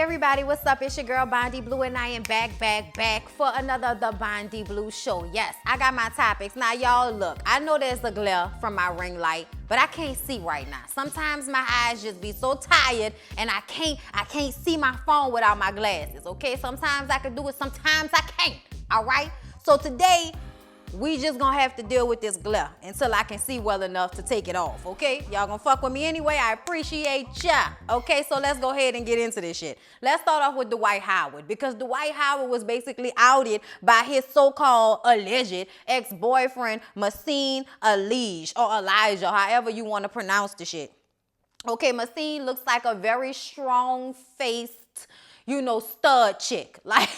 everybody, what's up? It's your girl Bondi Blue and I am back for another The Bondi Blue Show. Yes, I got my topics. Now y'all look, I know there's a glare from my ring light, but I can't see right now. Sometimes my eyes just be so tired and I can't see my phone without my glasses, okay? Sometimes I can do it, sometimes I can't, all right? So today, we just gonna have to deal with this glare until I can see well enough to take it off, okay? Y'all gonna fuck with me anyway, I appreciate ya. Okay, so let's go ahead and get into this shit. Let's start off with Dwight Howard, because Dwight Howard was basically outed by his so-called alleged ex-boyfriend, Massine Elijah, or Elijah, however you wanna pronounce the shit. Okay, Massine looks like a very strong-faced, you know, stud chick. Like,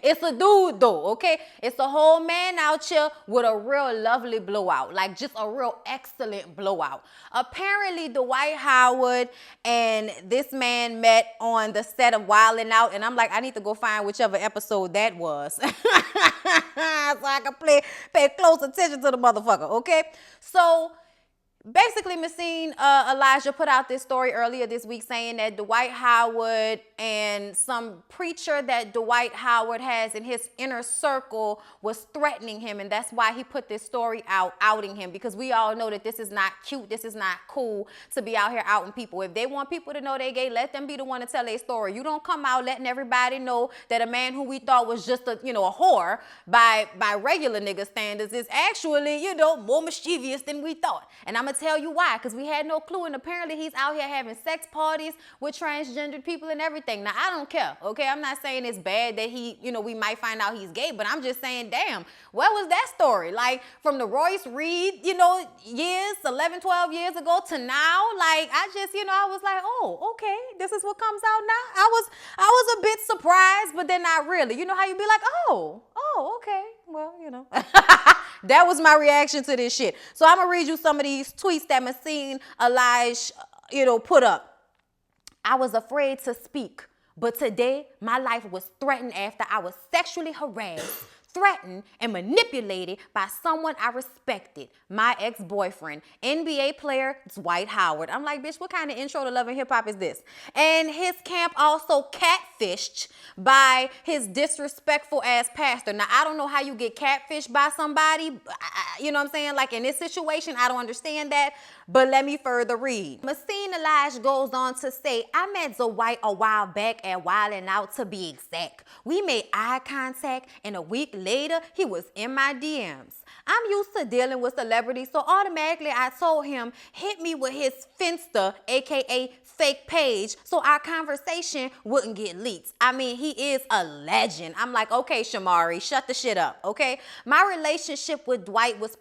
it's a dude though, okay? It's a whole man out here with a real lovely blowout. Like, just a real excellent blowout. Apparently, Dwight Howard and this man met on the set of Wildin' Out, and I'm like, I need to go find whichever episode that was. So I can pay close attention to the motherfucker, okay? So, basically, Massine Elijah put out this story earlier this week saying that Dwight Howard and some preacher that Dwight Howard has in his inner circle was threatening him, and that's why he put this story out, outing him, because we all know that this is not cute, this is not cool to be out here outing people. If they want people to know they gay, let them be the one to tell their story. You don't come out letting everybody know that a man who we thought was just a, you know, a whore by regular nigga standards is actually, you know, more mischievous than we thought. And I'm gonna tell you why, because we had no clue, and apparently he's out here having sex parties with transgendered people and everything. Now, I don't care, okay? I'm not saying it's bad that he, you know, we might find out he's gay, but I'm just saying, damn, what was that story? Like, from the Royce Reed, you know, years, 11, 12 years ago to now, like, I just, you know, I was like, oh, okay, this is what comes out now? I was a bit surprised, but then not really. You know how you be like, oh, okay, well, you know. That was my reaction to this shit. So I'm gonna read you some of these tweets that Massine Elijah, you know, put up. I was afraid to speak, but today my life was threatened after I was sexually harassed, threatened, and manipulated by someone I respected, my ex-boyfriend, NBA player Dwight Howard. I'm like, bitch, what kind of intro to Love and Hip Hop is this? And his camp also catfished by his disrespectful ass pastor. Now, I don't know how you get catfished by somebody, you know what I'm saying? Like, in this situation, I don't understand that, but let me further read. Massine Elijah goes on to say, I met Dwight a while back at Wildin' Out, to be exact. We made eye contact, and a week later, he was in my DMs. I'm used to dealing with celebrities, so automatically I told him, hit me with his Finsta, aka fake page, so our conversation wouldn't get leaked. I mean, he is a legend. I'm like, okay, Shamari, shut the shit up, okay? My relationship with Dwight was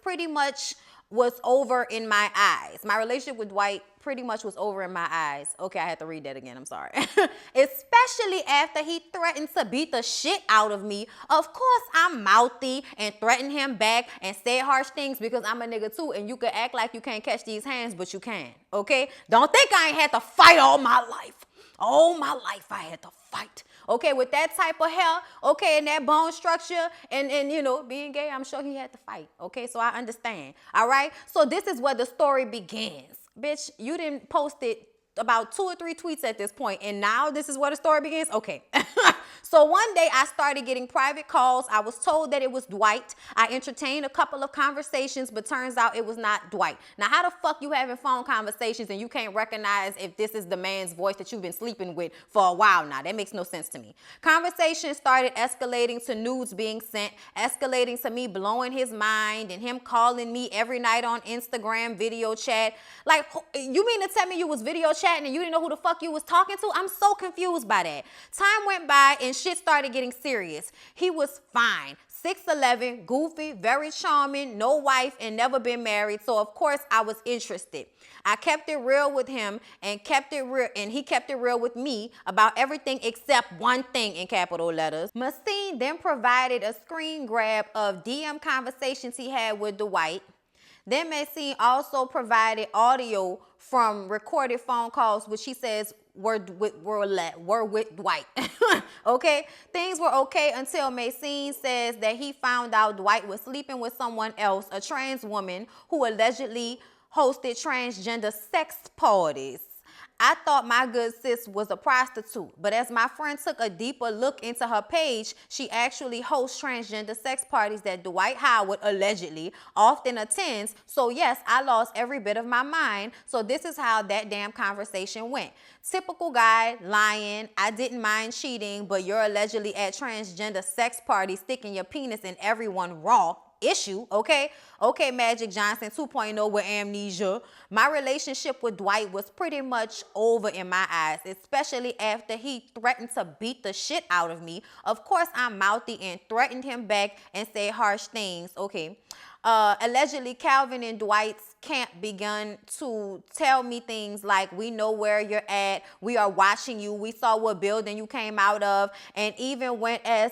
over in my eyes. My relationship with Dwight pretty much was over in my eyes. Okay, I had to read that again, I'm sorry. Especially after he threatened to beat the shit out of me. Of course, I'm mouthy and threatened him back and said harsh things because I'm a nigga too, and you can act like you can't catch these hands, but you can, okay? Don't think I ain't had to fight all my life. All my life I had to fight. Okay, with that type of hair, okay, and that bone structure, and you know, being gay, I'm sure he had to fight. Okay, so I understand. All right, so this is where the story begins. Bitch, you didn't post it about 2 or 3 tweets at this point, and now this is where the story begins? Okay. So one day I started getting private calls. I was told that it was Dwight. I entertained a couple of conversations, but turns out it was not Dwight. Now, how the fuck you having phone conversations and you can't recognize if this is the man's voice that you've been sleeping with for a while now? That makes no sense to me. Conversations started escalating to nudes being sent, escalating to me blowing his mind and him calling me every night on Instagram video chat. Like, you mean to tell me you was video chatting and you didn't know who the fuck you was talking to? I'm so confused by that. Time went by and shit started getting serious. He was fine. 6'11", goofy, very charming, no wife, and never been married. So of course I was interested. I kept it real with him and he kept it real with me about everything except one thing in capital letters. Massine then provided a screen grab of DM conversations he had with Dwight. Then Massine also provided audio from recorded phone calls, which he says were with Dwight. Okay, things were okay until Massine says that he found out Dwight was sleeping with someone else, a trans woman who allegedly hosted transgender sex parties. I thought my good sis was a prostitute, but as my friend took a deeper look into her page, she actually hosts transgender sex parties that Dwight Howard allegedly often attends. So yes, I lost every bit of my mind. So this is how that damn conversation went. Typical guy, lying, I didn't mind cheating, but you're allegedly at transgender sex parties sticking your penis in everyone raw. Issue, okay? Okay, Magic Johnson 2.0 with amnesia. My relationship with Dwight was pretty much over in my eyes, especially after he threatened to beat the shit out of me. Of course, I'm mouthy and threatened him back and said harsh things, okay? Allegedly, Calvin and Dwight's camp begun to tell me things like, we know where you're at, we are watching you, we saw what building you came out of, and even went as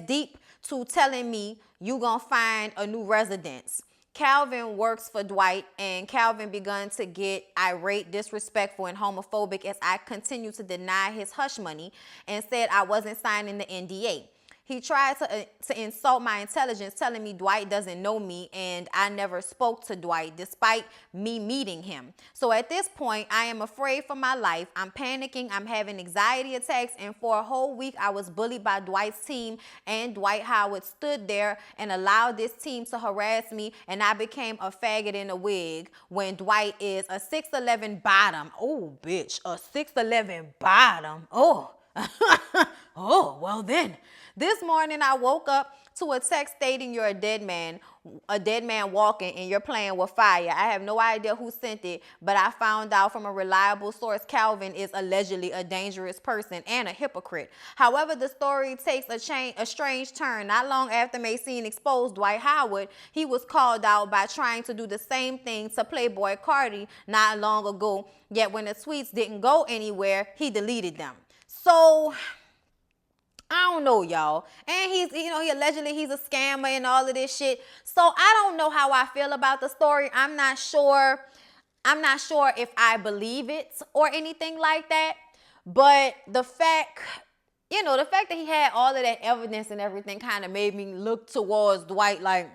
deep to telling me you gonna find a new residence. Calvin works for Dwight, and Calvin begun to get irate, disrespectful, and homophobic as I continued to deny his hush money and said I wasn't signing the NDA. He tried to insult my intelligence, telling me Dwight doesn't know me and I never spoke to Dwight despite me meeting him. So at this point, I am afraid for my life. I'm panicking. I'm having anxiety attacks. And for a whole week, I was bullied by Dwight's team, and Dwight Howard stood there and allowed this team to harass me, and I became a faggot in a wig when Dwight is a 6'11" bottom. Oh, bitch, a 6'11" bottom. Oh, oh, well then. This morning, I woke up to a text stating you're a dead man walking and you're playing with fire. I have no idea who sent it, but I found out from a reliable source Calvin is allegedly a dangerous person and a hypocrite. However, the story takes a strange turn. Not long after Maxine exposed Dwight Howard, he was called out by trying to do the same thing to Playboy Cardi not long ago, yet when the tweets didn't go anywhere, he deleted them. So I don't know, y'all. And he's, he allegedly he's a scammer and all of this shit. So I don't know how I feel about the story. I'm not sure if I believe it or anything like that. But the fact that he had all of that evidence and everything kind of made me look towards Dwight like,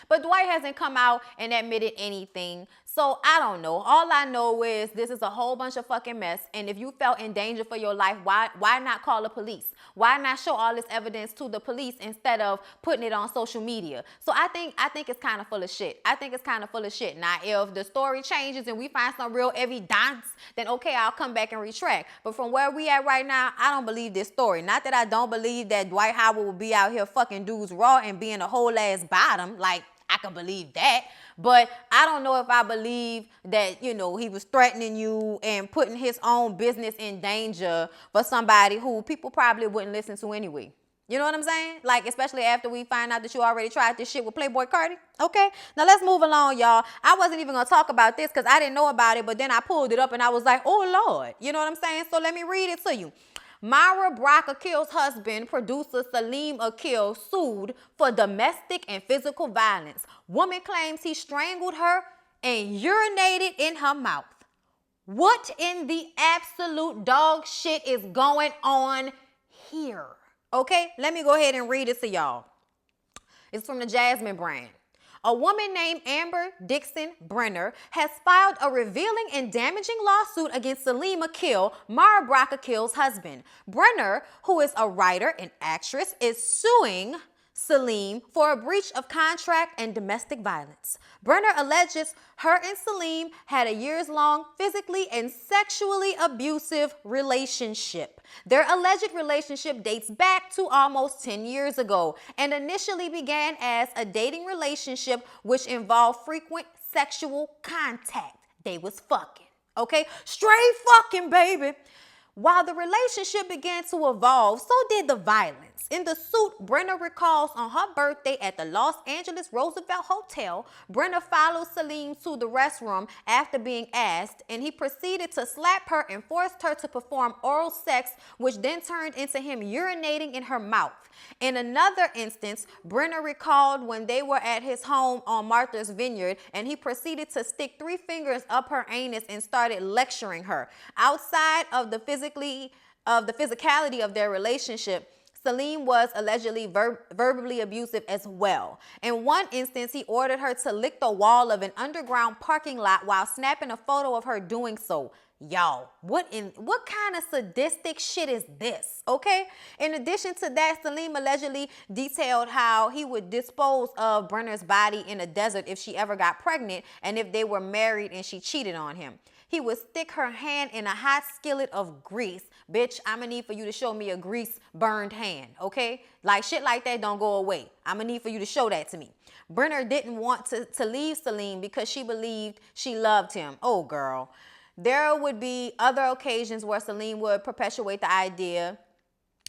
But Dwight hasn't come out and admitted anything. So I don't know. All I know is this is a whole bunch of fucking mess. And if you felt in danger for your life, why not call the police? Why not show all this evidence to the police instead of putting it on social media? So I think it's kind of full of shit. I think it's kind of full of shit. Now, if the story changes and we find some real evidence, then okay, I'll come back and retract. But from where we at right now, I don't believe this story. Not that I don't believe that Dwight Howard will be out here fucking dudes raw and being a whole ass bottom. Like, I can believe that. But I don't know if I believe that, he was threatening you and putting his own business in danger for somebody who people probably wouldn't listen to anyway. You know what I'm saying? Like, especially after we find out that you already tried this shit with Playboy Cardi. Okay, now let's move along, y'all. I wasn't even going to talk about this because I didn't know about it, but then I pulled it up and I was like, oh, Lord. You know what I'm saying? So let me read it to you. Myra Brock Akil's husband, producer Salim Akil, sued for domestic and physical violence. Woman claims he strangled her and urinated in her mouth. What in the absolute dog shit is going on here? Okay, let me go ahead and read it to y'all. It's from the Jasmine brand. A woman named Amber Dixon Brenner has filed a revealing and damaging lawsuit against Salim Akil, Mara Brock Akil's husband. Brenner, who is a writer and actress, is suing Salim for a breach of contract and domestic violence. Brenner alleges her and Salim had a years-long physically and sexually abusive relationship. Their alleged relationship dates back to almost 10 years ago and initially began as a dating relationship which involved frequent sexual contact. They was fucking, okay? Straight fucking, baby. While the relationship began to evolve, so did the violence. In the suit, Brenner recalls on her birthday at the Los Angeles Roosevelt Hotel, Brenner followed Salim to the restroom after being asked, and he proceeded to slap her and forced her to perform oral sex, which then turned into him urinating in her mouth. In another instance, Brenner recalled when they were at his home on Martha's Vineyard, and he proceeded to stick 3 fingers up her anus and started lecturing her. Outside of the physicality of their relationship, Salim was allegedly verbally abusive as well. In one instance, he ordered her to lick the wall of an underground parking lot while snapping a photo of her doing so. Y'all, what kind of sadistic shit is this, okay? In addition to that, Salim allegedly detailed how he would dispose of Brenner's body in a desert if she ever got pregnant and if they were married and she cheated on him. He would stick her hand in a hot skillet of grease. Bitch, I'ma need for you to show me a grease burned hand, okay? Like shit like that don't go away. I'ma need for you to show that to me. Brenner didn't want to leave Salim because she believed she loved him. Oh, girl. There would be other occasions where Salim would perpetuate the idea.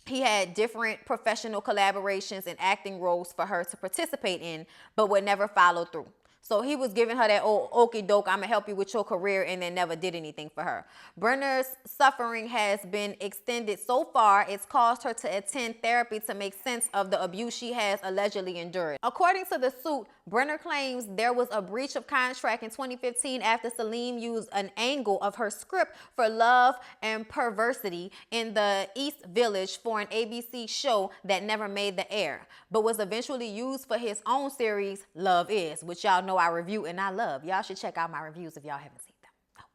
He had different professional collaborations and acting roles for her to participate in, but would never follow through. So he was giving her that old okie doke, I'm gonna help you with your career, and then never did anything for her. Brenner's suffering has been extended so far, it's caused her to attend therapy to make sense of the abuse she has allegedly endured. According to the suit, Brenner claims there was a breach of contract in 2015 after Salim used an angle of her script for Love and Perversity in the East Village for an ABC show that never made the air, but was eventually used for his own series, Love Is, which y'all know I review and I love. Y'all should check out my reviews if y'all haven't seen them.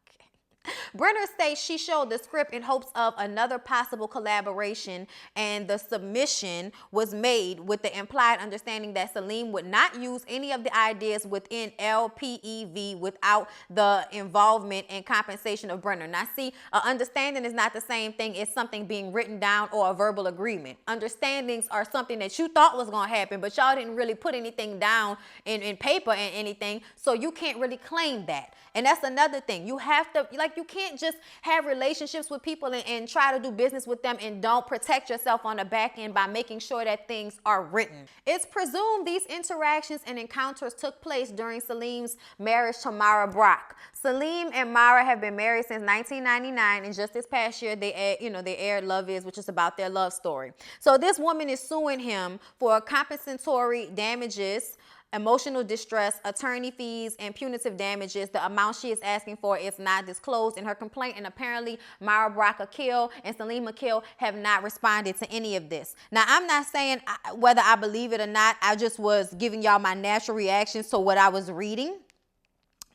Okay. Brenner states she showed the script in hopes of another possible collaboration, and the submission was made with the implied understanding that Salim would not use any of the ideas within LPEV without the involvement and compensation of Brenner. Now see, understanding is not the same thing as something being written down or a verbal agreement. Understandings are something that you thought was going to happen, but y'all didn't really put anything down in paper and anything, so you can't really claim that. And that's another thing. You have to, like, you can't just have relationships with people and try to do business with them and don't protect yourself on the back end by making sure that things are written. It's presumed these interactions and encounters took place during Salim's marriage to Mara Brock. Salim and Mara have been married since 1999, and just this past year they aired Love Is, which is about their love story. So this woman is suing him for compensatory damages, emotional distress, attorney fees, and punitive damages. The amount she is asking for is not disclosed in her complaint, and apparently Mara Brock Akil and Salim Akil have not responded to any of this. Now, I'm not saying whether I believe it or not. I just was giving y'all my natural reactions to what I was reading.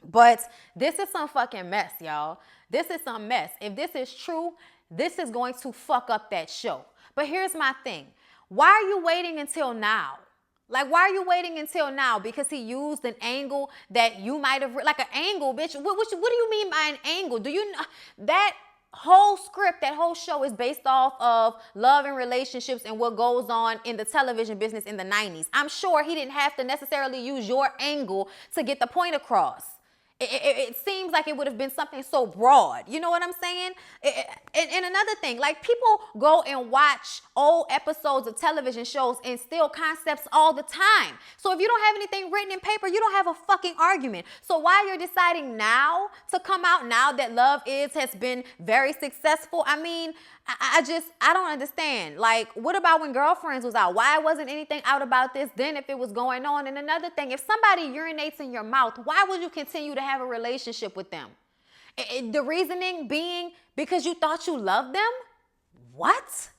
But this is some fucking mess, y'all. This is some mess. If this is true, this is going to fuck up that show. But here's my thing. Why are you waiting until now? Like, why are you waiting until now? Because he used an angle that you might have, like an angle, bitch. What do you mean by an angle? Do you know that whole script, that whole show is based off of love and relationships and what goes on in the television business in the 90s. I'm sure he didn't have to necessarily use your angle to get the point across. It seems like it would have been something so broad. You know what I'm saying? And another thing, like, people go and watch old episodes of television shows and steal concepts all the time. So if you don't have anything written in paper, you don't have a fucking argument. So why you're deciding now to come out now that Love Is has been very successful? I mean, I don't understand. Like, what about when Girlfriends was out? Why wasn't anything out about this then if it was going on? And another thing, if somebody urinates in your mouth, why would you continue to have a relationship with them? The reasoning being because you thought you loved them? What?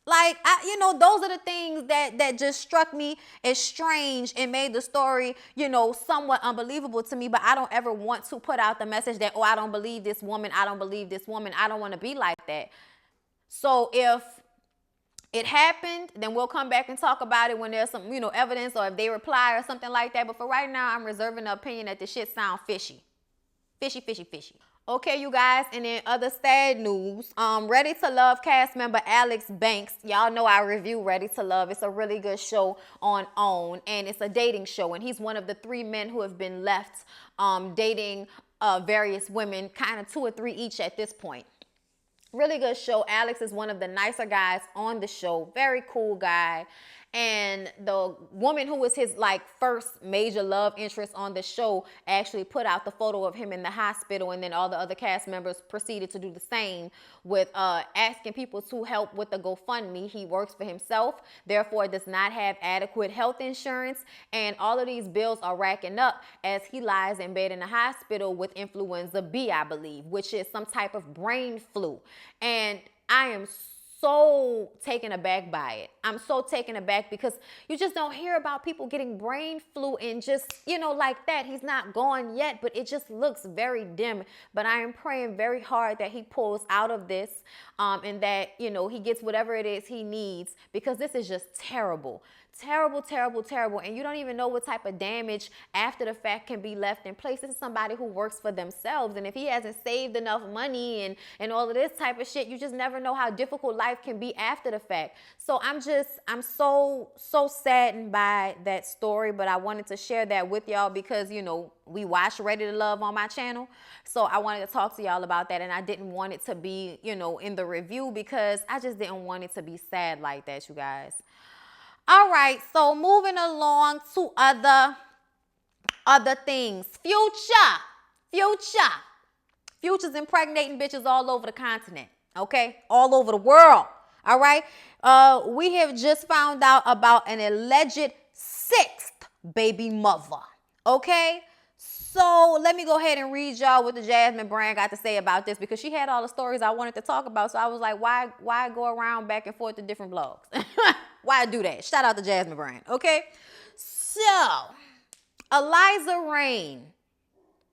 Like, those are the things that just struck me as strange and made the story, somewhat unbelievable to me. But I don't ever want to put out the message that, oh, I don't believe this woman. I don't believe this woman. I don't want to be like that. So if it happened, then we'll come back and talk about it when there's some, evidence, or if they reply or something like that. But for right now, I'm reserving the opinion that the shit sound fishy. Fishy, fishy, fishy. Okay, you guys, and in other sad news, Ready to Love cast member Alex Banks, y'all know I review Ready to Love. It's a really good show on OWN, and it's a dating show, and he's one of the 3 men who have been left dating various women, kind of 2 or 3 each at this point. Really good show. Alex is one of the nicer guys on the show. Very cool guy. And the woman who was his first major love interest on the show actually put out the photo of him in the hospital, and then all the other cast members proceeded to do the same with asking people to help with the GoFundMe. He works for himself, therefore does not have adequate health insurance, and all of these bills are racking up as he lies in bed in the hospital with influenza B, I believe, which is some type of brain flu. And I am so taken aback by it. I'm so taken aback because you just don't hear about people getting brain flu and just, like that. He's not gone yet, but it just looks very dim. But I am praying very hard that he pulls out of this and that, he gets whatever it is he needs, because this is just terrible. Terrible, terrible, terrible. And you don't even know what type of damage after the fact can be left in place. This is somebody who works for themselves. And if he hasn't saved enough money and all of this type of shit, you just never know how difficult life can be after the fact. So I'm so saddened by that story. But I wanted to share that with y'all because, we watch Ready to Love on my channel. So I wanted to talk to y'all about that. And I didn't want it to be, in the review because I just didn't want it to be sad like that, you guys. All right, so moving along to other things. Future's impregnating bitches all over the continent, okay? All over the world, all right? We have just found out about an alleged 6th baby mother, okay? So let me go ahead and read y'all what the Jasmine brand got to say about this, because she had all the stories I wanted to talk about. So I was like, why go around back and forth to different blogs? Why do that? Shout out to Jasmine brand, okay? So Eliza Reign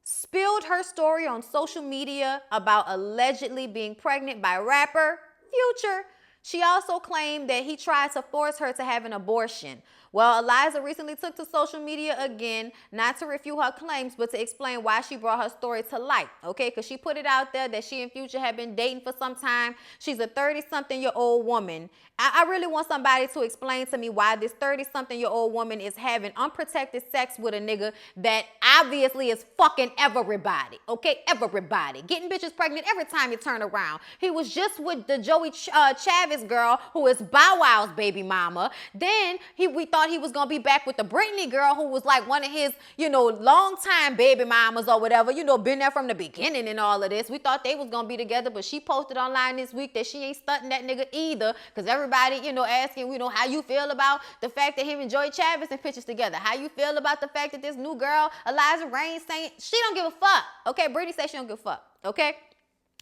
spilled her story on social media about allegedly being pregnant by rapper Future. She also claimed that he tried to force her to have an abortion. Well, Eliza recently took to social media again, not to refute her claims, but to explain why she brought her story to light, okay? Because she put it out there that she and Future have been dating for some time. She's a 30-something-year-old woman. I really want somebody to explain to me why this 30-something-year-old woman is having unprotected sex with a nigga that obviously is fucking everybody, okay? Everybody. Getting bitches pregnant every time you turn around. He was just with the Joey Chavez girl, who is Bow Wow's baby mama. Then we thought he was going to be back with the Brittany girl, who was like one of his, long-time baby mamas or whatever, been there from the beginning and all of this. We thought they was going to be together, but she posted online this week that she ain't stunting that nigga either, because everybody, asking, how you feel about the fact that him and Joey Chavez in pictures together. How you feel about the fact that this new girl, Eliza Reign, saying she don't give a fuck, okay? Brittany says she don't give a fuck, okay?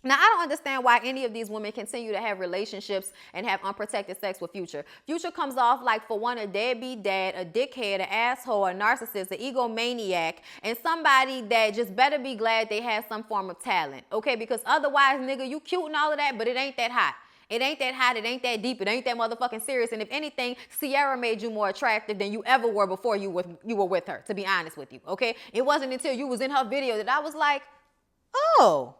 Now, I don't understand why any of these women continue to have relationships and have unprotected sex with Future. Future comes off like, for one, a deadbeat dad, a dickhead, an asshole, a narcissist, an egomaniac, and somebody that just better be glad they have some form of talent, okay? Because otherwise, nigga, you cute and all of that, but it ain't that hot. It ain't that hot, it ain't that deep, it ain't that motherfucking serious. And if anything, Sierra made you more attractive than you ever were before you were with her, to be honest with you, okay? It wasn't until you was in her video that I was like, oh,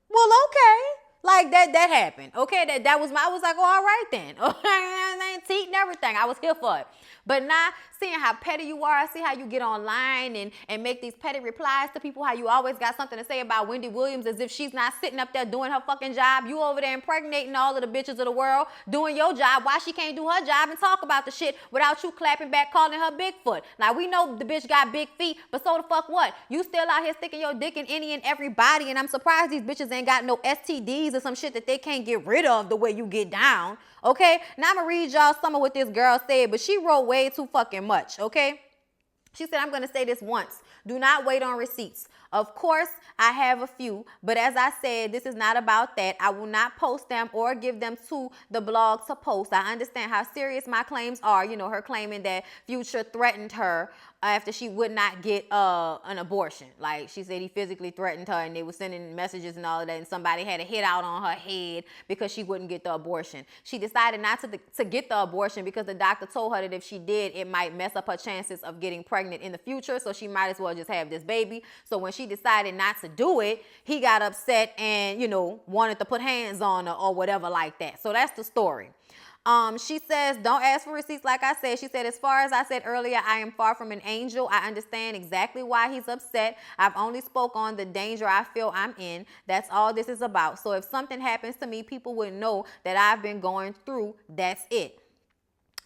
well, okay. Like that happened. Okay, that was I was like, oh, all right then. Okay, teeth and everything. I was here for it. But now, seeing how petty you are, I see how you get online and make these petty replies to people, how you always got something to say about Wendy Williams as if she's not sitting up there doing her fucking job. You over there impregnating all of the bitches of the world, doing your job. Why she can't do her job and talk about the shit without you clapping back, calling her Bigfoot? Now, we know the bitch got big feet, but so the fuck what? You still out here sticking your dick in any and everybody, and I'm surprised these bitches ain't got no STDs or some shit that they can't get rid of the way you get down, okay? Now, I'm gonna read y'all some of what this girl said, but she wrote way too fucking much, okay? She said, I'm going to say this once. Do not wait on receipts. Of course, I have a few, but as I said, this is not about that. I will not post them or give them to the blog to post. I understand how serious my claims are. Her claiming that Future threatened her after she would not get an abortion. Like, she said he physically threatened her and they were sending messages and all of that, and somebody had a hit out on her head because she wouldn't get the abortion. She decided not to get the abortion because the doctor told her that if she did, it might mess up her chances of getting pregnant in the future, so she might as well just have this baby. So when she decided not to do it, he got upset and, wanted to put hands on her or whatever like that. So that's the story. She says, don't ask for receipts like I said. She said, as far as I said earlier, I am far from an angel. I understand exactly why he's upset. I've only spoke on the danger I feel I'm in. That's all this is about. So if something happens to me, people would know that I've been going through. That's it.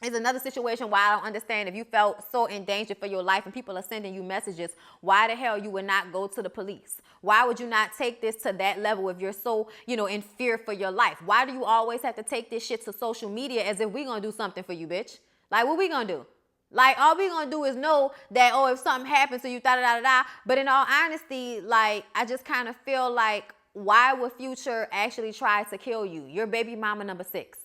It's another situation why I don't understand, if you felt so in danger for your life and people are sending you messages, why the hell you would not go to the police? Why would you not take this to that level if you're so, in fear for your life? Why do you always have to take this shit to social media as if we gonna do something for you, bitch? Like, what we gonna do? Like, all we gonna do is know that, if something happens to you, da-da-da-da-da. But in all honesty, like, I just kind of feel like why would Future actually try to kill you? You're baby mama number 6.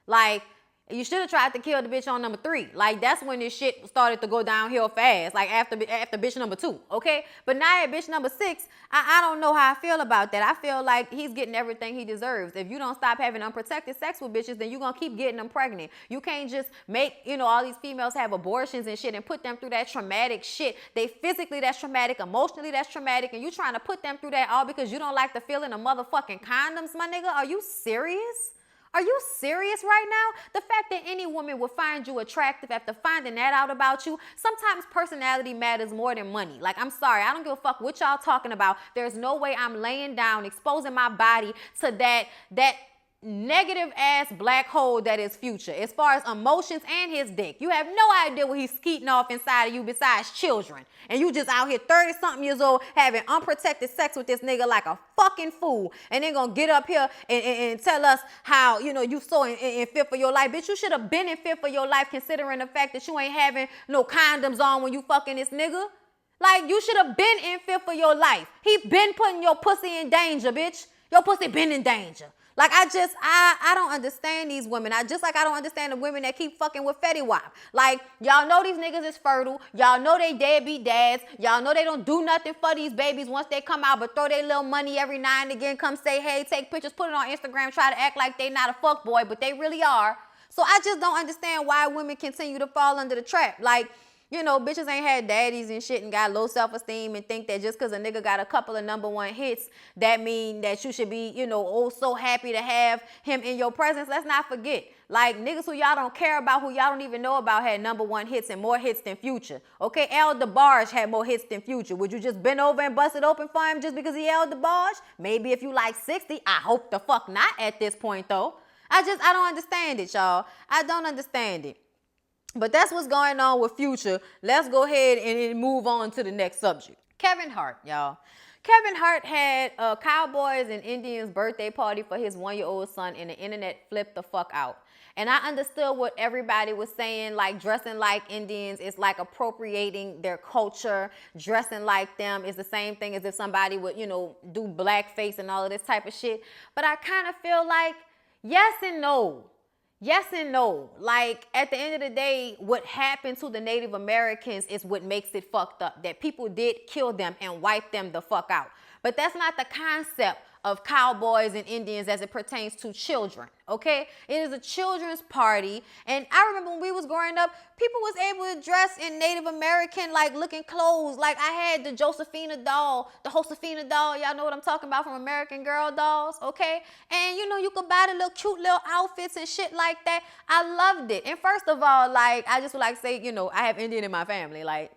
Like, you should have tried to kill the bitch on number 3. Like, that's when this shit started to go downhill fast. Like, after bitch number 2, okay? But now at bitch number 6, I don't know how I feel about that. I feel like he's getting everything he deserves. If you don't stop having unprotected sex with bitches, then you're gonna keep getting them pregnant. You can't just make, all these females have abortions and shit and put them through that traumatic shit. They physically, that's traumatic. Emotionally, that's traumatic. And you trying to put them through that all because you don't like the feeling of motherfucking condoms, my nigga? Are you serious? Are you serious right now? The fact that any woman would find you attractive after finding that out about you, sometimes personality matters more than money. Like, I'm sorry, I don't give a fuck what y'all talking about. There's no way I'm laying down, exposing my body to that negative ass black hole that is Future, as far as emotions and his dick. You have no idea what he's skeeting off inside of you besides children. And you just out here 30-something years old having unprotected sex with this nigga like a fucking fool. And then gonna get up here and tell us how, you so in fit for your life. Bitch, you should have been in fit for your life considering the fact that you ain't having no condoms on when you fucking this nigga. Like, you should have been in fit for your life. He been putting your pussy in danger, bitch. Your pussy been in danger. Like, I don't understand these women. I don't understand the women that keep fucking with Fetty Wap. Like, y'all know these niggas is fertile. Y'all know they deadbeat dads. Y'all know they don't do nothing for these babies once they come out, but throw their little money every now and again, come say, hey, take pictures, put it on Instagram, try to act like they not a fuck boy, but they really are. So I just don't understand why women continue to fall under the trap. Like, bitches ain't had daddies and shit and got low self-esteem and think that just because a nigga got a couple of #1 hits, that mean that you should be, so happy to have him in your presence. Let's not forget, like, niggas who y'all don't care about, who y'all don't even know about, had #1 hits and more hits than Future. Okay, El DeBarge had more hits than Future. Would you just bend over and bust it open for him just because he El DeBarge? Maybe if you like 60. I hope the fuck not at this point, though. I don't understand it, y'all. I don't understand it. But that's what's going on with Future. Let's go ahead and move on to the next subject. Kevin Hart, y'all. Kevin Hart had a Cowboys and Indians birthday party for his 1-year-old son, and the internet flipped the fuck out. And I understood what everybody was saying, like dressing like Indians is like appropriating their culture. Dressing like them is the same thing as if somebody would, do blackface and all of this type of shit. But I kind of feel like yes and no. Yes and no. Like, at the end of the day, what happened to the Native Americans is what makes it fucked up. That people did kill them and wipe them the fuck out. But that's not the concept of Cowboys and Indians as it pertains to children, okay? It is a children's party. And I remember when we was growing up, people was able to dress in Native American, like, looking clothes. Like, I had the Josephina doll, the Josefina doll. Y'all know what I'm talking about from American Girl dolls, okay? And, you could buy the little cute little outfits and shit like that. I loved it. And first of all, like, I just would like to say, I have Indian in my family. Like,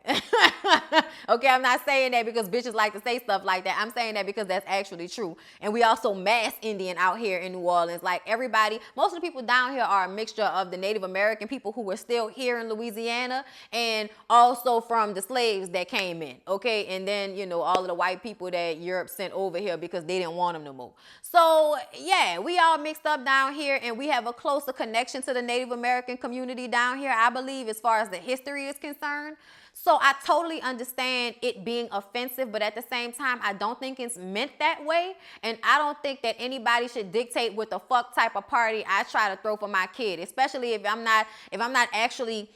okay, I'm not saying that because bitches like to say stuff like that. I'm saying that because that's actually true. And we also mass Indian out here in New Orleans. Like, everybody, most of the people down here are a mixture of the Native American people who were still here in Louisiana and also from the slaves that came in, okay? And then, all of the white people that Europe sent over here because they didn't want them no more. So, yeah, we all mixed up down here, and we have a closer connection to the Native American community down here, I believe, as far as the history is concerned. So I totally understand it being offensive, but at the same time, I don't think it's meant that way. And I don't think that anybody should dictate what the fuck type of party I try to throw for my kid, especially if I'm not actually,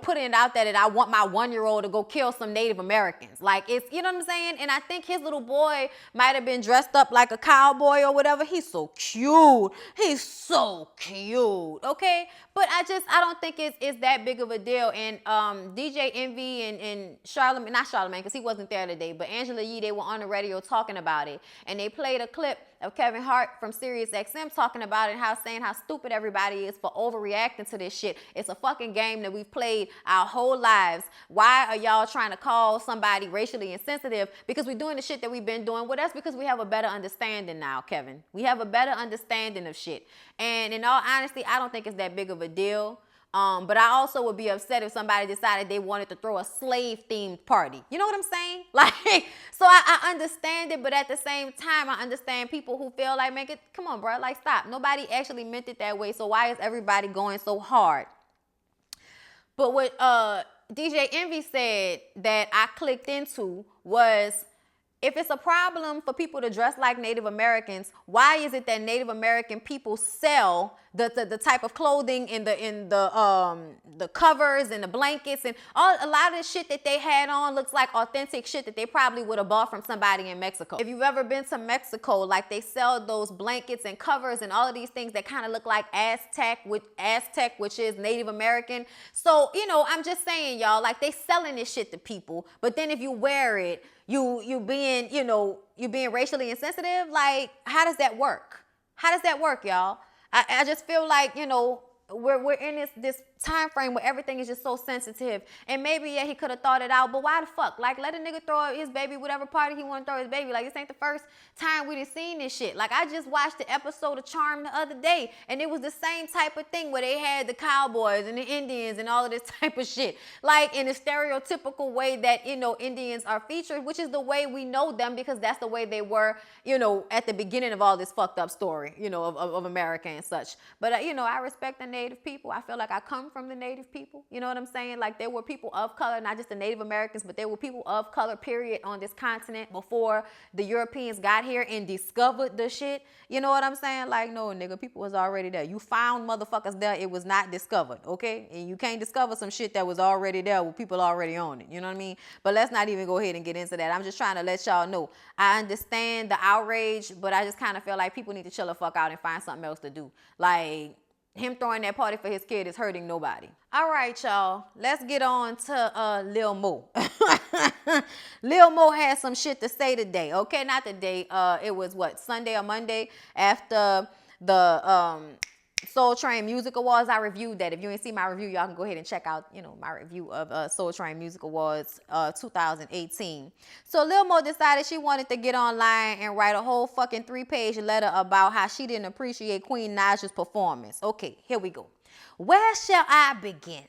putting it out there that I want my 1-year-old to go kill some Native Americans. Like, it's, you know what I'm saying? And I think his little boy might have been dressed up like a cowboy or whatever. He's so cute. He's so cute, okay? But I don't think it's that big of a deal. And DJ Envy and Charlamagne, not Charlamagne because he wasn't there today, but Angela Yee, they were on the radio talking about it. And they played a clip of Kevin Hart from Sirius XM talking about it, saying how stupid everybody is for overreacting to this shit. It's a fucking game that we've played our whole lives. Why are y'all trying to call somebody racially insensitive? Because we're doing the shit that we've been doing. Well, that's because we have a better understanding now, Kevin. We have a better understanding of shit. And in all honesty, I don't think it's that big of a deal. But I also would be upset if somebody decided they wanted to throw a slave-themed party. You know what I'm saying? Like, so I understand it, but at the same time, I understand people who feel like, man, come on, bro, like, stop. Nobody actually meant it that way, so why is everybody going so hard? But what DJ Envy said that I clicked into was If it's a problem for people to dress like Native Americans, why is it that Native American people sell the type of clothing in the covers and the blankets and a lot of the shit that they had on looks like authentic shit that they probably would have bought from somebody in Mexico. If you've ever been to Mexico, like they sell those blankets and covers and all of these things that kind of look like Aztec, which is Native American. So, you know, I'm just saying, y'all, like they selling this shit to people, but then if you wear it, you being, you know, you being racially insensitive. Like, how does that work? How does that work, y'all? I just feel like, you know, we're in this time frame where everything is just so sensitive. And maybe, yeah, he could have thought it out, but why the fuck? Like, let a nigga throw his baby whatever party he want to throw his baby. Like, this ain't the first time we done seen this shit. Like, I just watched the episode of Charm the other day, and it was the same type of thing where they had the cowboys and the Indians and all of this type of shit. Like, in a stereotypical way that, you know, Indians are featured, which is the way we know them because that's the way they were, you know, at the beginning of all this fucked up story, you know, of America and such. But, you know, I respect the Native people. I feel like I come from the Native people. You know what I'm saying? Like, there were people of color, not just the Native Americans, but there were people of color, period, on this continent before the Europeans got here and discovered the shit. You know what I'm saying? Like, no, nigga, people was already there. You found motherfuckers there. It was not discovered, okay? And you can't discover some shit that was already there with people already on it. You know what I mean? But let's not even go ahead and get into that. I'm just trying to let y'all know. I understand the outrage, but I just kind of feel like people need to chill the fuck out and find something else to do. Like, him throwing that party for his kid is hurting nobody. All right, y'all. Let's get on to Lil Mo. Lil Mo had some shit to say today. Okay, not today. It was what, Sunday or Monday after the Soul Train Music Awards. I reviewed that. If you ain't see my review, y'all can go ahead and check out, you know, my review of Soul Train Music Awards 2018. So Lil Mo decided she wanted to get online and write a whole fucking 3-page letter about how she didn't appreciate Queen Naija's performance. Okay, here we go. Where shall I begin?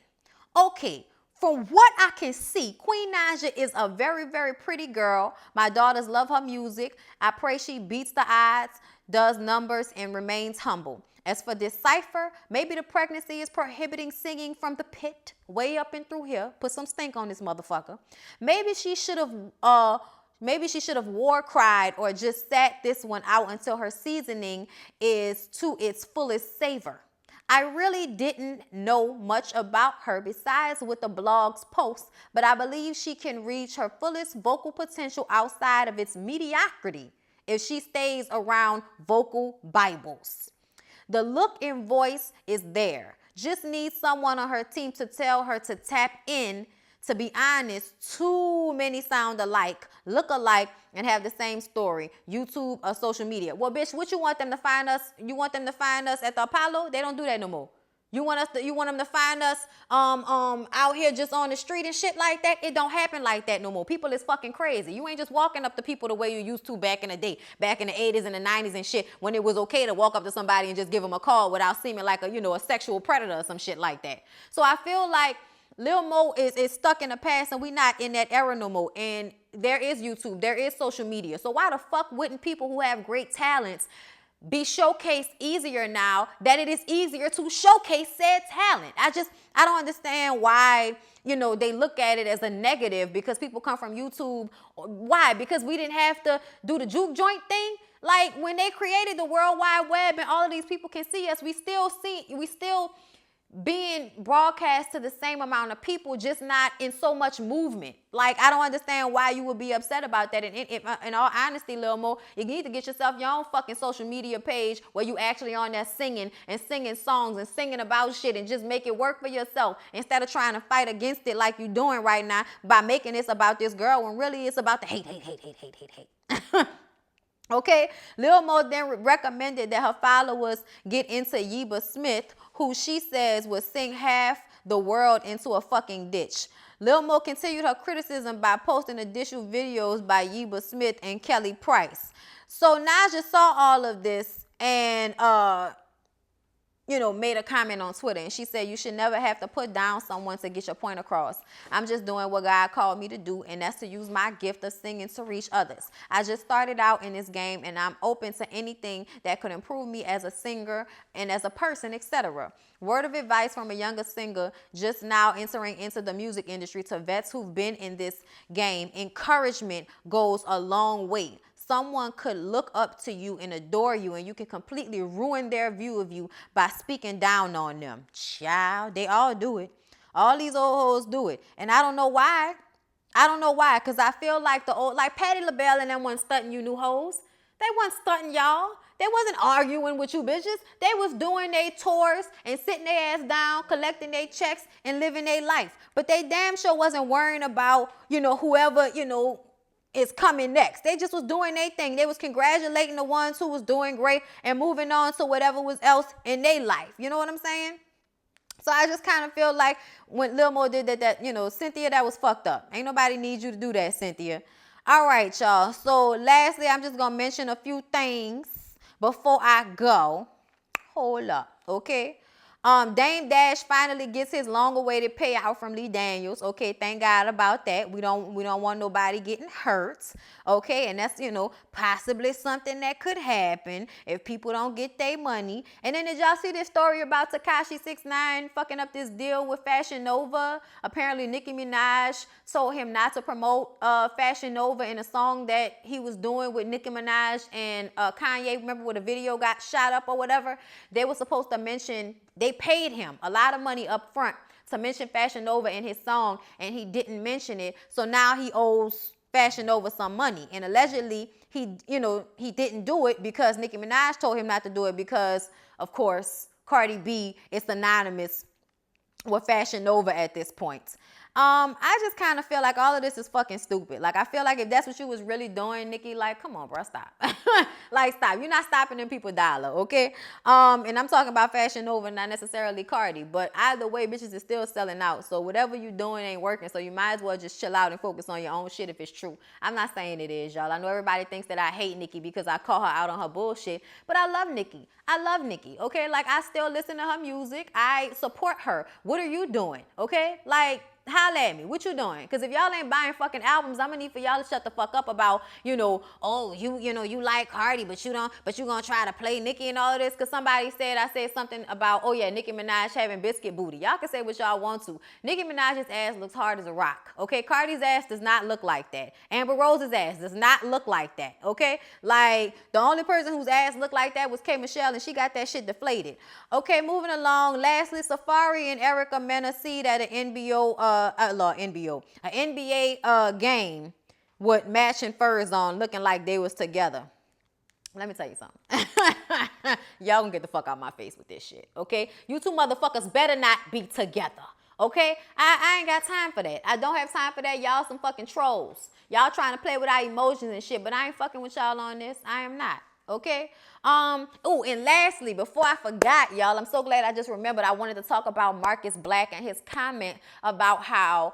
Okay, from what I can see, Queen Naija is a very, very pretty girl. My daughters love her music. I pray she beats the odds, does numbers, and remains humble. As for this cipher, maybe the pregnancy is prohibiting singing from the pit way up and through here. Put some stink on this motherfucker. Maybe she should have war cried or just sat this one out until her seasoning is to its fullest savor. I really didn't know much about her besides with the blog's posts, but I believe she can reach her fullest vocal potential outside of its mediocrity if she stays around vocal Bibles. The look and voice is there. Just needs someone on her team to tell her to tap in. To be honest, too many sound alike, look alike, and have the same story. YouTube or social media. Well, bitch, what you want them to find us? You want them to find us at the Apollo? They don't do that no more. You want them to find us out here just on the street and shit like that? It don't happen like that no more. People is fucking crazy. You ain't just walking up to people the way you used to back in the day, back in the 80s and the 90s and shit, when it was okay to walk up to somebody and just give them a call without seeming like a, you know, a sexual predator or some shit like that. So I feel like Lil Mo is stuck in the past and we not in that era no more. And there is YouTube, there is social media. So why the fuck wouldn't people who have great talents be showcased easier now that it is easier to showcase said talent? I don't understand why, you know, they look at it as a negative because people come from YouTube. Why? Because we didn't have to do the juke joint thing. Like when they created the World Wide Web and all of these people can see us, we still being broadcast to the same amount of people, just not in so much movement. Like, I don't understand why you would be upset about that. And in all honesty, Lil Mo, you need to get yourself your own fucking social media page where you actually on there singing songs and singing about shit and just make it work for yourself instead of trying to fight against it like you're doing right now by making this about this girl when really it's about the hate. Okay, Lil Mo then recommended that her followers get into Yeba Smith, who she says would sing half the world into a fucking ditch. Lil Mo continued her criticism by posting additional videos by Yeba Smith and Kelly Price. So Naija saw all of this and made a comment on Twitter, and she said, you should never have to put down someone to get your point across. I'm just doing what God called me to do, and that's to use my gift of singing to reach others. I just started out in this game, and I'm open to anything that could improve me as a singer and as a person, etc. Word of advice from a younger singer just now entering into the music industry to vets who've been in this game: encouragement goes a long way. Someone could look up to you and adore you, and you can completely ruin their view of you by speaking down on them. Child, they all do it. All these old hoes do it. And I don't know why. Because I feel like like Patti LaBelle and them wasn't stunting you new hoes. They wasn't stunting y'all. They wasn't arguing with you bitches. They was doing their tours and sitting their ass down, collecting their checks and living their life. But they damn sure wasn't worrying about, whoever, is coming next. They just was doing their thing. They was congratulating the ones who was doing great and moving on to whatever was else in their life. You know what I'm saying? So I just kind of feel like when Lil Mo did that, Cynthia, that was fucked up. Ain't nobody need you to do that, Cynthia. All right, y'all. So lastly, I'm just going to mention a few things before I go. Hold up, okay? Dame Dash finally gets his long-awaited payout from Lee Daniels. Okay, thank God about that. We don't want nobody getting hurt. Okay, and that's possibly something that could happen if people don't get their money. And then did y'all see this story about Tekashi 6ix9ine fucking up this deal with Fashion Nova? Apparently Nicki Minaj told him not to promote Fashion Nova in a song that he was doing with Nicki Minaj and Kanye. Remember when the video got shot up or whatever? They were supposed to mention. They paid him a lot of money up front to mention Fashion Nova in his song, and he didn't mention it. So now he owes Fashion Nova some money. And allegedly, he didn't do it because Nicki Minaj told him not to do it because, of course, Cardi B is synonymous with Fashion Nova at this point. I just kind of feel like all of this is fucking stupid. Like, I feel like if that's what you was really doing, Nicki, like, come on, bro, stop. Like, stop. You're not stopping them people dollar, okay? And I'm talking about Fashion Nova, not necessarily Cardi. But either way, bitches is still selling out. So whatever you doing ain't working. So you might as well just chill out and focus on your own shit if it's true. I'm not saying it is, y'all. I know everybody thinks that I hate Nicki because I call her out on her bullshit. But I love Nicki. I love Nicki, okay? Like, I still listen to her music. I support her. What are you doing, okay? Like, holla at me. What you doing? Because if y'all ain't buying fucking albums, I'm gonna need for y'all to shut the fuck up about, you like Cardi, but you gonna try to play Nicki and all of this. Because I said something about, oh yeah, Nicki Minaj having biscuit booty. Y'all can say what y'all want to. Nicki Minaj's ass looks hard as a rock, okay? Cardi's ass does not look like that. Amber Rose's ass does not look like that, okay? Like, the only person whose ass looked like that was K. Michelle, and she got that shit deflated. Okay, moving along. Lastly, Safari and Erica Mena see that an NBA game with matching furs on, looking like they was together. Let me tell you something. Y'all gonna get the fuck out my face with this shit, okay? You two motherfuckers better not be together, okay? I ain't got time for that. I don't have time for that. Y'all some fucking trolls. Y'all trying to play with our emotions and shit, but I ain't fucking with y'all on this. I am not. Okay. And lastly, before I forgot, y'all, I'm so glad I just remembered. I wanted to talk about Marcus Black and his comment about how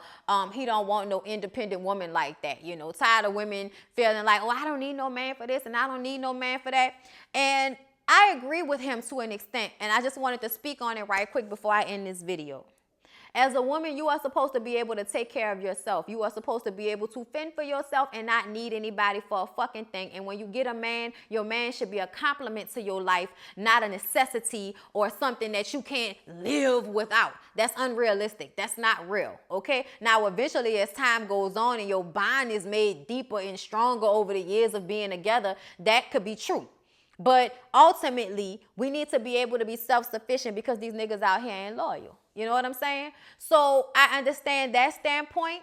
he don't want no independent woman like that. Tired of women feeling like, oh, I don't need no man for this and I don't need no man for that. And I agree with him to an extent. And I just wanted to speak on it right quick before I end this video. As a woman, you are supposed to be able to take care of yourself. You are supposed to be able to fend for yourself and not need anybody for a fucking thing. And when you get a man, your man should be a compliment to your life, not a necessity or something that you can't live without. That's unrealistic. That's not real, okay? Now, eventually, as time goes on and your bond is made deeper and stronger over the years of being together, that could be true. But ultimately, we need to be able to be self-sufficient because these niggas out here ain't loyal. You know what I'm saying? So I understand that standpoint,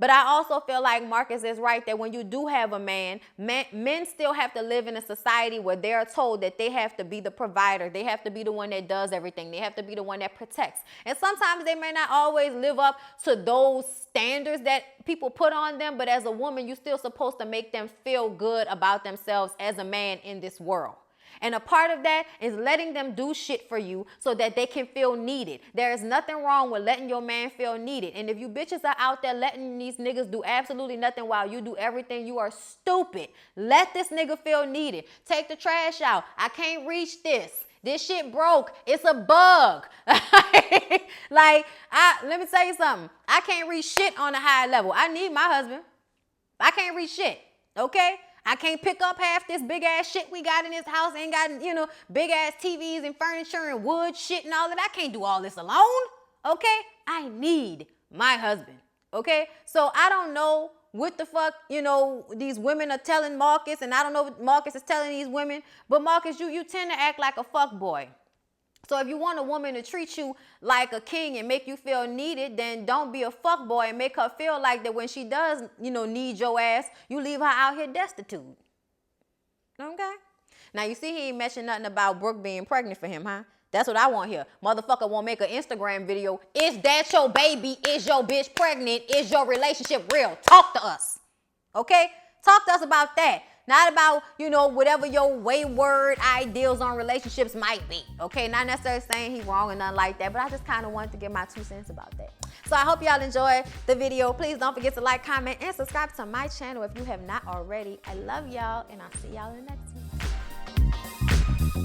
but I also feel like Marcus is right that when you do have a man, men still have to live in a society where they're told that they have to be the provider. They have to be the one that does everything. They have to be the one that protects. And sometimes they may not always live up to those standards that people put on them, but as a woman, you're still supposed to make them feel good about themselves as a man in this world. And a part of that is letting them do shit for you so that they can feel needed. There is nothing wrong with letting your man feel needed. And if you bitches are out there letting these niggas do absolutely nothing while you do everything, you are stupid. Let this nigga feel needed. Take the trash out. I can't reach this. This shit broke. It's a bug. Like, let me tell you something. I can't read shit on a high level. I need my husband. I can't read shit, okay? I can't pick up half this big ass shit we got in this house. Ain't got, you know, big ass TVs and furniture and wood shit and all that. I can't do all this alone, okay? I need my husband, okay? So I don't know what the fuck, you know, these women are telling Marcus, and I don't know what Marcus is telling these women, but Marcus, you tend to act like a fuck boy. So if you want a woman to treat you like a king and make you feel needed, then don't be a fuckboy and make her feel like that when she does, you know, need your ass, you leave her out here destitute. Okay? Now, you see he ain't mentioned nothing about Brooke being pregnant for him, huh? That's what I want here. Motherfucker won't make an Instagram video. Is that your baby? Is your bitch pregnant? Is your relationship real? Talk to us. Okay? Talk to us about that. Not about, you know, whatever your wayward ideals on relationships might be. Okay, not necessarily saying he's wrong or nothing like that, but I just kind of wanted to give my 2 cents about that. So I hope y'all enjoyed the video. Please don't forget to like, comment, and subscribe to my channel if you have not already. I love y'all, and I'll see y'all in the next one.